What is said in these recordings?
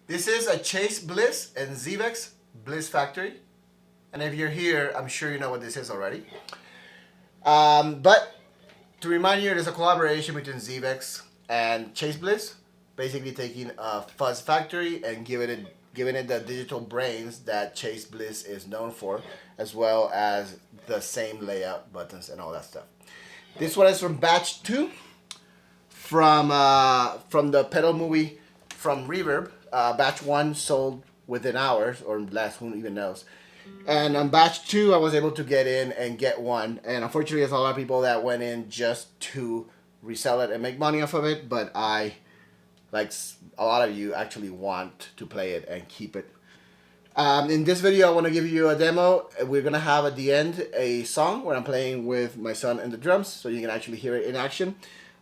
This is a Chase Bliss and ZVEX Bliss Factory. And if you're here, I'm sure you know what this is already. But to remind you, there's a collaboration between ZVEX and Chase Bliss, basically taking a Fuzz Factory and giving it the digital brains that Chase Bliss is known for, as well as the same layout, buttons, and all that stuff. This one is from batch 2, from the pedal movie from Reverb. Batch 1 sold within hours or less, who even knows. And on batch 2, I was able to get in and get one. And unfortunately, there's a lot of people that went in just to resell it and make money off of it. But I, like a lot of you, actually want to play it and keep it. In this video, I want to give you a demo. We're going to have at the end a song where I'm playing with my son and the drums, so you can actually hear it in action.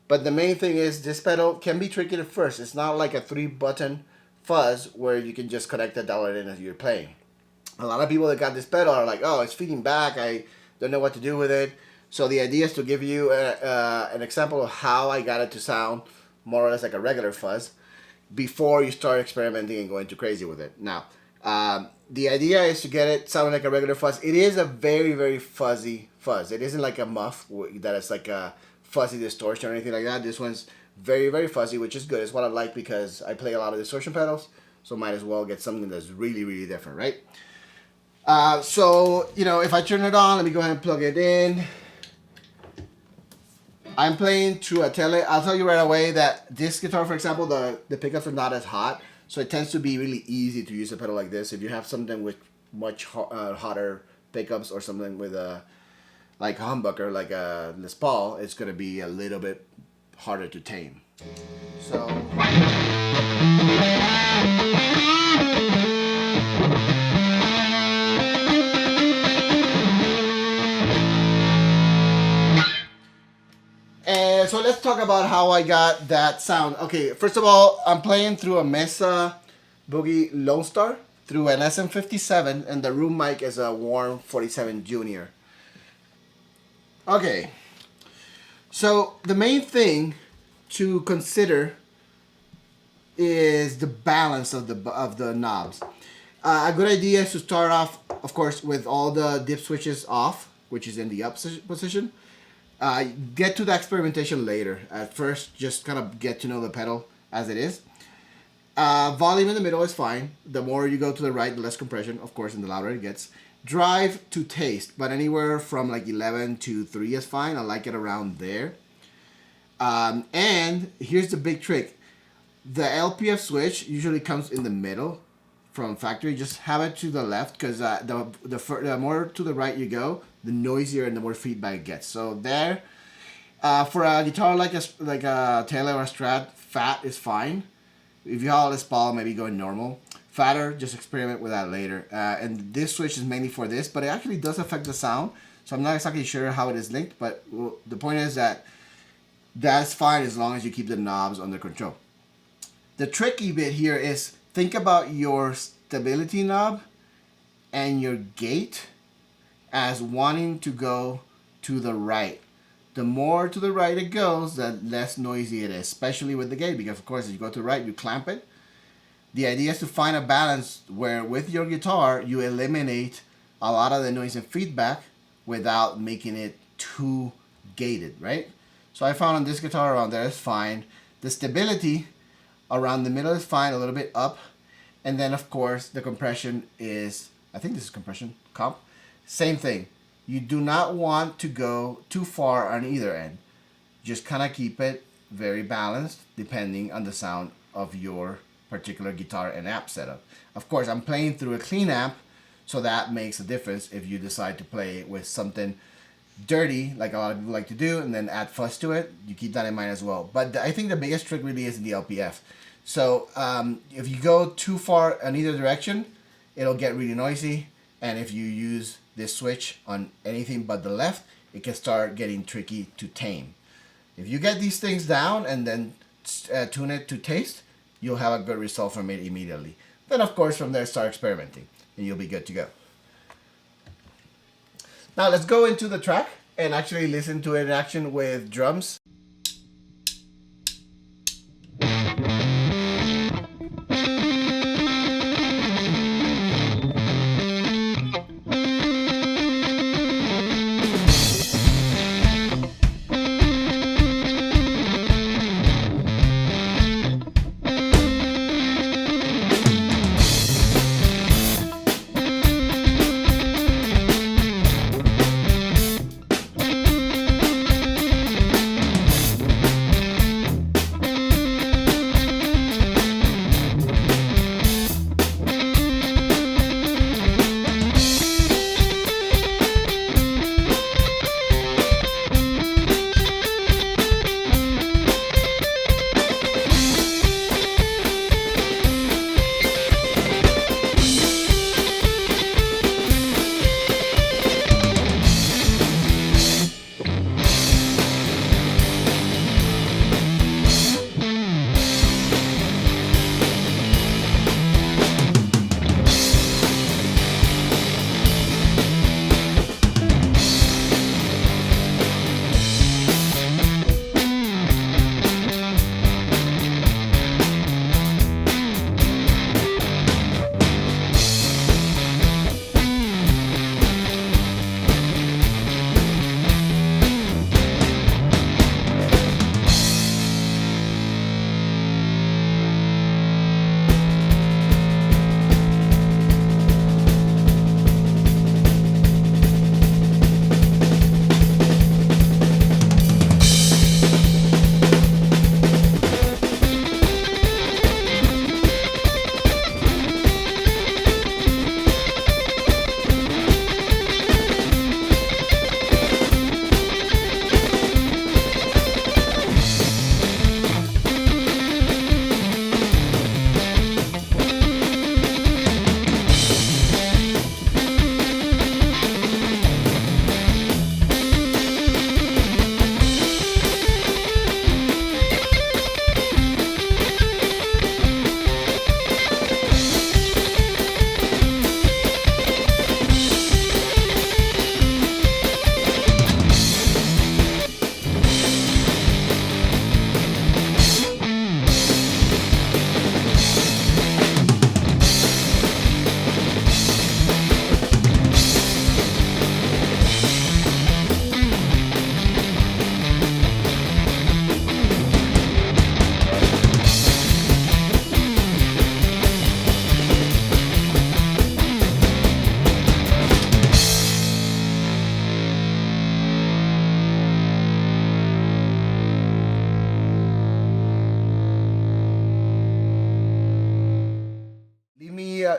But the main thing is this pedal can be tricky at first. It's not like a 3-button fuzz where you can just connect the dollar in as you're playing. A lot of people that got this pedal are like, oh, it's feeding back, I don't know what to do with it. So the idea is to give you an example of how I got it to sound more or less like a regular fuzz before you start experimenting and going too crazy with it. Now, the idea is to get it sounding like a regular fuzz. It is a very, very fuzzy fuzz. It isn't like a muff that is like a fuzzy distortion or anything like that. This one's very, very fuzzy, which is good. It's what I like because I play a lot of distortion pedals, so might as well get something that's really, really different, right? So, you know, if I turn it on, let me go ahead and plug it in. I'm playing through a I'll tell you right away that this guitar, for example, the pickups are not as hot, so it tends to be really easy to use a pedal like this. If you have something with much hotter pickups or something with like a humbucker, like a Les Paul, it's going to be a little bit harder to tame. So so let's talk about how I got that sound. Okay, first of all, I'm playing through a Mesa Boogie Lonestar through an SM57, and the room mic is a Warm 47 Junior. Okay, so the main thing to consider is the balance of the knobs. A good idea is to start off, of course, with all the dip switches off, which is in the up position. Get to the experimentation later. At first, just kind of get to know the pedal as it is. Volume in the middle is fine. The more you go to the right, the less compression, of course, and the louder it gets. Drive to taste, but anywhere from like 11 to 3 is fine. I like it around there. And here's the big trick. The LPF switch usually comes in the middle from factory. Just have it to the left, because the more to the right you go, the noisier and the more feedback it gets. So there, for a guitar like a Taylor or a Strat, fat is fine. If you have a Les Paul, maybe go normal. Fatter, just experiment with that later. And this switch is mainly for this, but it actually does affect the sound. So I'm not exactly sure how it is linked, but the point is that that's fine as long as you keep the knobs under control. The tricky bit here is think about your stability knob and your gate as wanting to go to the right. The more to the right it goes, the less noisy it is, especially with the gate, because of course, as you go to the right, you clamp it. The idea is to find a balance where with your guitar, you eliminate a lot of the noise and feedback without making it too gated, right? So I found on this guitar around there is fine. The stability around the middle is fine, a little bit up. And then of course, the compression is, I think this is compression, comp. Same thing. You do not want to go too far on either end. Just kind of keep it very balanced depending on the sound of your particular guitar and amp setup. Of course, I'm playing through a clean amp, so that makes a difference if you decide to play with something dirty, like a lot of people like to do, and then add fuzz to it. You keep that in mind as well. But I think the biggest trick really is in the LPF. So if you go too far in either direction, it'll get really noisy. And if you use this switch on anything but the left, it can start getting tricky to tame. If you get these things down and then tune it to taste, you'll have a good result from it immediately. Then of course from there start experimenting and you'll be good to go. Now let's go into the track and actually listen to it in action with drums.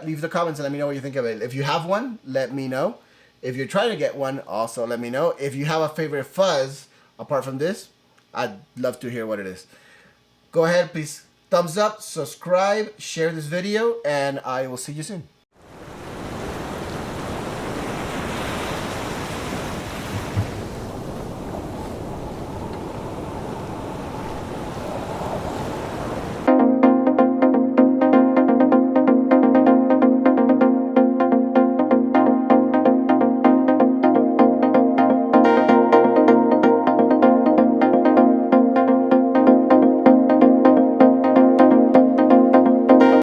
leave the comments and let me know what you think of it. If you have one, let me know. If you're trying to get one, also let me know. If you have a favorite fuzz apart from this, I'd love to hear what it is. Go ahead, please thumbs up, subscribe, share this video, and I will see you soon.